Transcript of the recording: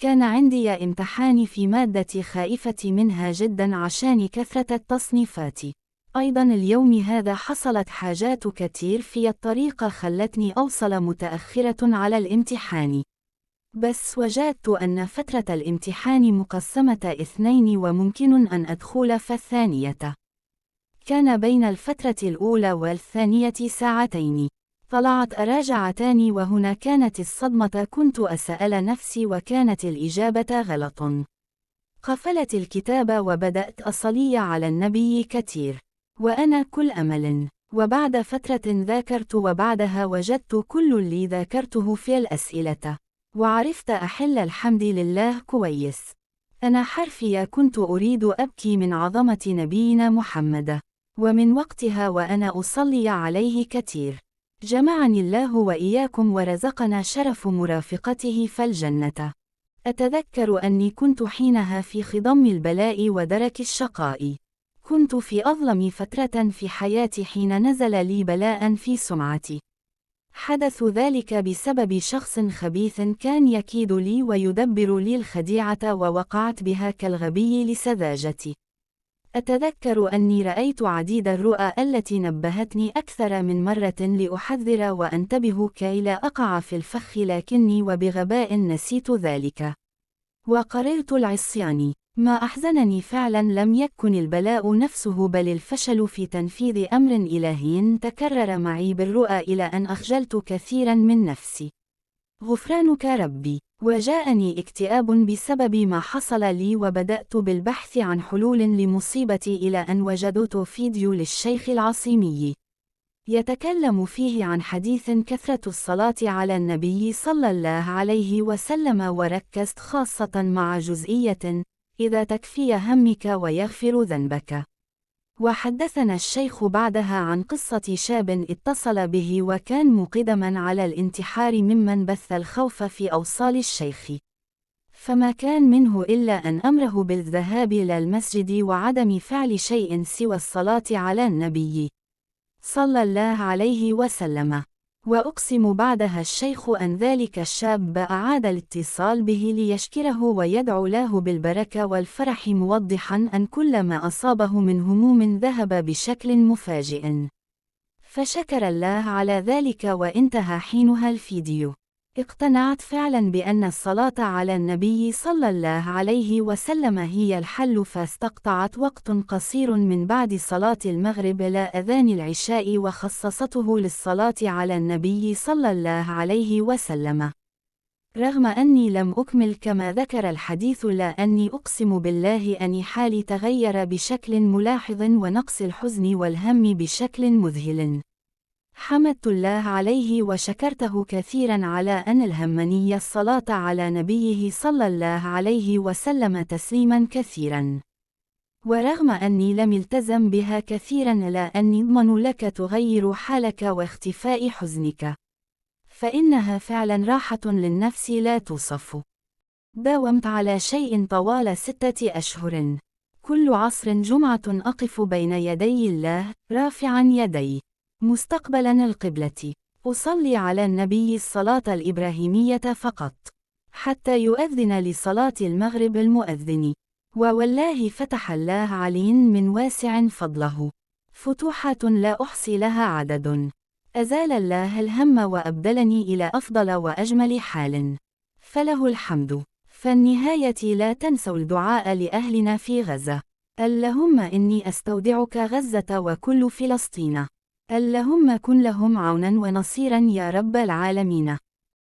كان عندي امتحان في مادة خائفة منها جدا عشان كثرة التصنيفات. أيضا اليوم هذا حصلت حاجات كتير في الطريق خلتني أوصل متأخرة على الامتحان. بس وجدت أن فترة الامتحان مقسمة 2 وممكن أن أدخل في الثانية. كان بين الفترة الأولى والثانية ساعتين. طلعت أراجع تاني وهنا كانت الصدمة. كنت أسأل نفسي وكانت الإجابة غلط. قفلت الكتاب وبدأت أصلي على النبي كتير. وأنا كل أمل. وبعد فترة ذاكرت وبعدها وجدت كل اللي ذاكرته في الأسئلة. وعرفت أحل الحمد لله كويس. أنا حرفيا كنت أريد أبكي من عظمة نبينا محمد. ومن وقتها وأنا أصلي عليه كتير. جمعني الله وإياكم ورزقنا شرف مرافقته في الجنة. أتذكر أني كنت حينها في خضم البلاء ودرك الشقاء. كنت في أظلم فترة في حياتي حين نزل لي بلاء في سمعتي. حدث ذلك بسبب شخص خبيث كان يكيد لي ويدبر لي الخديعة ووقعت بها كالغبي لسذاجتي. أتذكر أني رأيت عديد الرؤى التي نبهتني أكثر من مرة لأحذر وأنتبه كي لا أقع في الفخ لكني وبغباء نسيت ذلك. وقررت العصيان. ما أحزنني فعلا لم يكن البلاء نفسه بل الفشل في تنفيذ أمر إلهي تكرر معي بالرؤى إلى أن أخجلت كثيرا من نفسي. غفرانك ربي. وجاءني اكتئاب بسبب ما حصل لي وبدأت بالبحث عن حلول لمصيبتي إلى أن وجدت فيديو للشيخ العصيمي يتكلم فيه عن حديث كثرة الصلاة على النبي صلى الله عليه وسلم وركزت خاصة مع جزئية إذا تكفي همك ويغفر ذنبك. وحدثنا الشيخ بعدها عن قصة شاب اتصل به وكان مقدما على الانتحار ممن بث الخوف في أوصال الشيخ. فما كان منه إلا أن أمره بالذهاب إلى المسجد وعدم فعل شيء سوى الصلاة على النبي صلى الله عليه وسلم. وأقسم بعدها الشيخ أن ذلك الشاب أعاد الاتصال به ليشكره ويدعو له بالبركة والفرح موضحا أن كل ما أصابه من هموم ذهب بشكل مفاجئ. فشكر الله على ذلك وانتهى حينها الفيديو. اقتنعت فعلا بأن الصلاة على النبي صلى الله عليه وسلم هي الحل فاستقطعت وقت قصير من بعد صلاة المغرب إلى أذان العشاء وخصصته للصلاة على النبي صلى الله عليه وسلم. رغم أني لم أكمل كما ذكر الحديث لا أني أقسم بالله أن حالي تغير بشكل ملاحظ ونقص الحزن والهم بشكل مذهل. حمدت الله عليه وشكرته كثيرا على أن ألهمني الصلاة على نبيه صلى الله عليه وسلم تسليما كثيرا. ورغم أني لم التزم بها كثيرا لا أني أضمن لك تغير حالك واختفاء حزنك. فإنها فعلا راحة للنفس لا توصف. داومت على شيء طوال 6 أشهر. كل عصر جمعة أقف بين يدي الله رافعا يدي مستقبلا القبلة. أصلي على النبي الصلاة الإبراهيمية فقط حتى يؤذن لصلاة المغرب المؤذن. ووالله فتح الله علي من واسع فضله فتوحات لا أحصي لها عدد. أزال الله الهم وأبدلني إلى أفضل وأجمل حال. فله الحمد. فالنهاية لا تنسوا الدعاء لأهلنا في غزة. اللهم إني أستودعك غزة وكل فلسطين. اللهم كن لهم عونا ونصيرا يا رب العالمين.